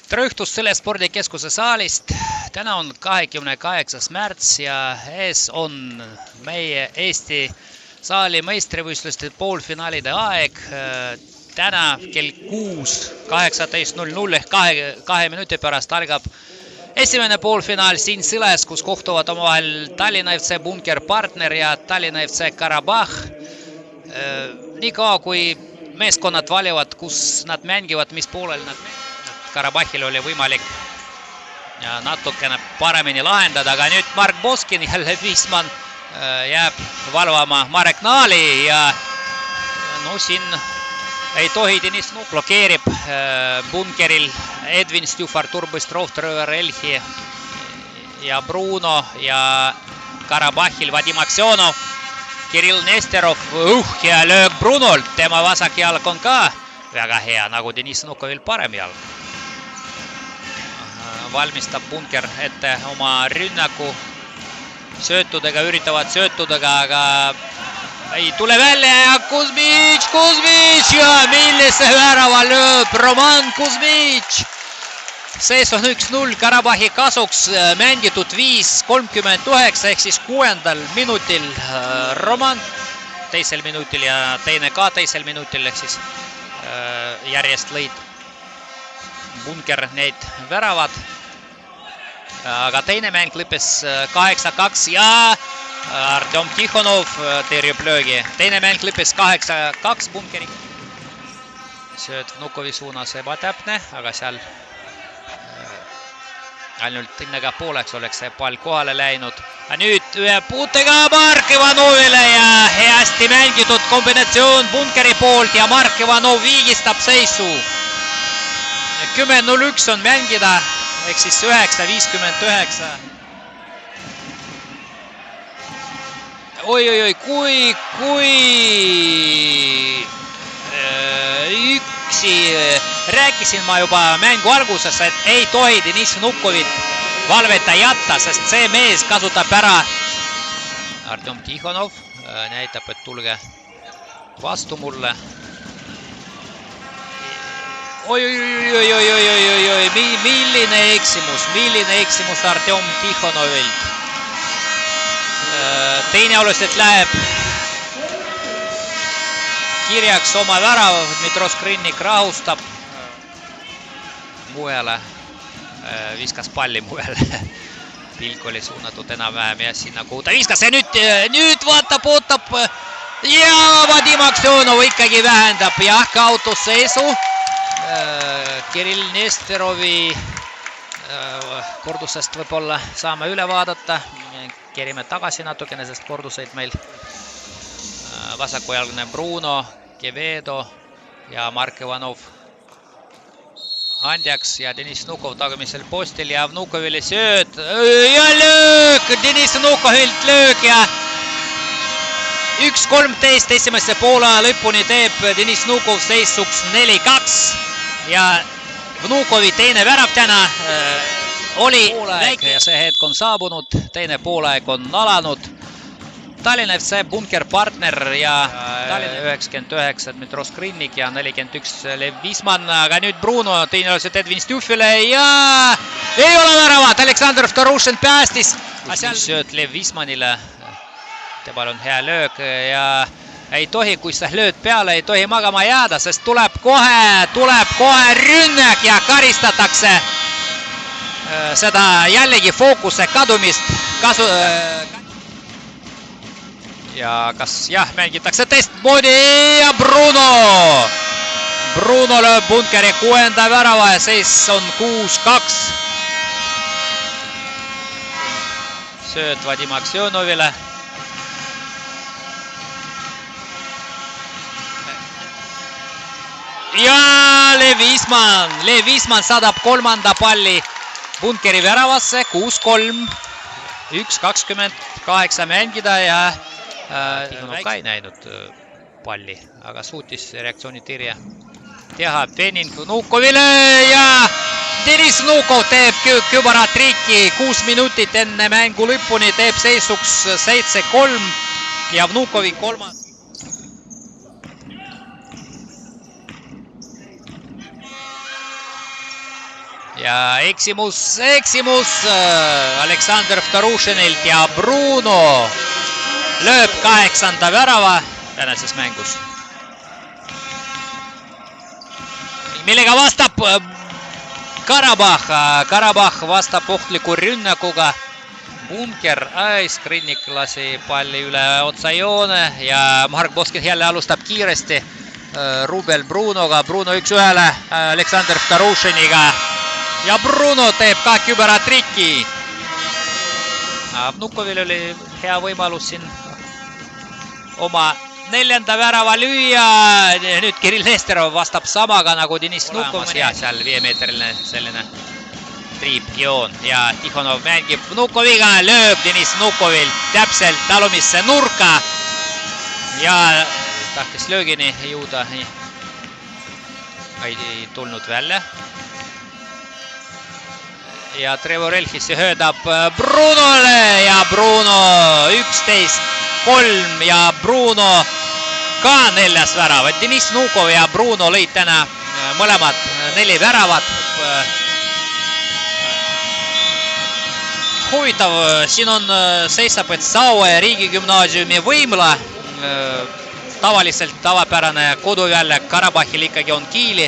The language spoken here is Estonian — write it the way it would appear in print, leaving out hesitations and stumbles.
tere õhtust selle spordikeskuse saalist. Täna on 28. märts ja ees on meie Eesti saali meistrivõistluste poolfinaalide aeg. Täna kell 6:18:00 ehk 2 minuti pärast algab esimene poolfinaal siin Sõles, kus kohtuvad omavahel Tallinna FC Bunker Partner ja Tallinna FC Karabakh. Nii kaua kui meeskonnad valivad, kus nad mängivad, mis poolel nad mängivad. Karabahil oli võimalik natukene paremini lahendada, aga nüüd Mark Boskin ja Lev Wisman jääb valvama Marek Naali ja no siin ei tohi Deniss Nuk blokeerib Bunkeril Edvin Stjuf, Artur Bystrov, Trevor Elhi ja Bruno ja Karabahil Vadim Aksionov, Kirill Nesterov, hea löök Brunolt, tema vasak jalg on ka väga hea, nagu Deniss Nukovil parem jalg. Valmistab Bunker ette oma rünnaku söötudega, üritavad söötudega, aga ei tule välja ja Kuzmic ja millise värava lööb Roman Kuzmic. Sees on 1-0 Karabahhi kasuks, mängitud 5:39 ehk siis 6. minutil Roman teisel minutil ja teine ka teisel minutil ehk siis järjest lõid Bunker neid väravad. Aga teine mäng lõppes 8-2 ja Artem Tikhonov tõrjub löögi. Teine mäng lõppes 8-2 Bunkeri. Sööt Vnukovi suunas ebatäpne, aga seal ainult õnnega pooleks oleks see pall kohale läinud. Nüüd ühe puutega Mark Ivanovile ja hästi mängitud kombinatsioon Bunkeri poolt ja Mark Ivanov viigistab seisu. 10:01 on mängida ehk siis 9:59. Oi, kui üksi rääkisin ma juba mängu alguses, et ei tohi Deniss Nukovit valveta jätta, sest see mees kasutab ära. Artem Tikhonov näitab, et tulge vastu mulle. Oi, milline eksimus Artem Tikhonovilt. Teine oluliselt läheb kirjaks oma värav, Dmitro Skrinnik rahustab mujale, viskas palli mujale. Pilk oli suunatud enam-vähem ja sinna kuhu ta viskas ja nüüd vaatab, ootab ja Vadim Aksionov ikkagi vähendab jah, kaotusseisu. Kirill Nesterovi kordusest võib-olla saame üle vaadata. Kerime tagasi natukene, sest korduseid meil vasakujalgne Bruno, Kevedo ja Mark Ivanov andjaks ja Deniss Nukov tagumisel postil ja Vnukovile sööt ja löök, Deniss Nukovilt löök ja 1:13 esimese poole lõpuni teeb Deniss Nukov seisuks 4-2 ja Vnukovi teine värav täna oli väike ja see hetk on saabunud, teine poolaeg on alanud. Tallinna FC Bunker Partner ja 99 Dmitro Skrinnik ja 41 Lev Wisman, aga nüüd Bruno tõenäoliselt Edvin Stjufile ja ei ole väravat, Aleksandr Vtorušin päästis. Sööt Lev Wismanile, temal on hea löök ja ei tohi, kui sa lööd peale, ei tohi magama jääda, sest tuleb kohe rünnak ja karistatakse seda jällegi fookuse kadumist. Ja kas jah, mängitakse teistmoodi ja Bruno lööb Bunkeri 6. värava ja seis on 6-2. Sööt Vadim Aksionovile. Ja Lev Wisman saadab 3. palli Bunkeri väravasse, 6-3, 1:28 mängida ja Tikhonov ka ei näinud palli, aga suutis reaktsioonitõrje teha Benin Vnukovile ja Deniss Nukov teeb kübaratriki 6 minutit enne mängu lõpuni, teeb seisuks 7-3 ja Vnukovi 3. ja eksimus Aleksandr Vtorušinilt ja Bruno lööb 8. värava tänases mängus. Millega vastab Karabakh vastab ohtliku rünnakuga. Bunker Skrinnik lasi palli üle otsajoone ja Mark Boskin jälle alustab kiiresti Rubel Brunoga. Bruno 1-1 Aleksandr Vtorušiniga ja Bruno teeb ka küberatriki. Vnukovil oli hea võimalus siin oma 4. värava lüüa. Nüüd Kirill Nesterov vastab samaga nagu Deniss Vnukov. Ja seal 5-meetriline selline triipjoon ja Tihonov mängib Vnukoviga, lööb Deniss Vnukovilt täpselt talumisse nurka ja tahtis löögini jõuda. Ei tulnud välja. Ja Trevor Elfisse höödab Brunole ja Bruno 11-3 ja Bruno ka 4. värav. Deniss Vnukov ja Bruno lõid täna mõlemad 4 väravat. Huvitav, siin on seisab, et Saue riigigümnaasiumi võimla. Tavaliselt tavapärane koduväljak Karabahhil ikkagi on Kiili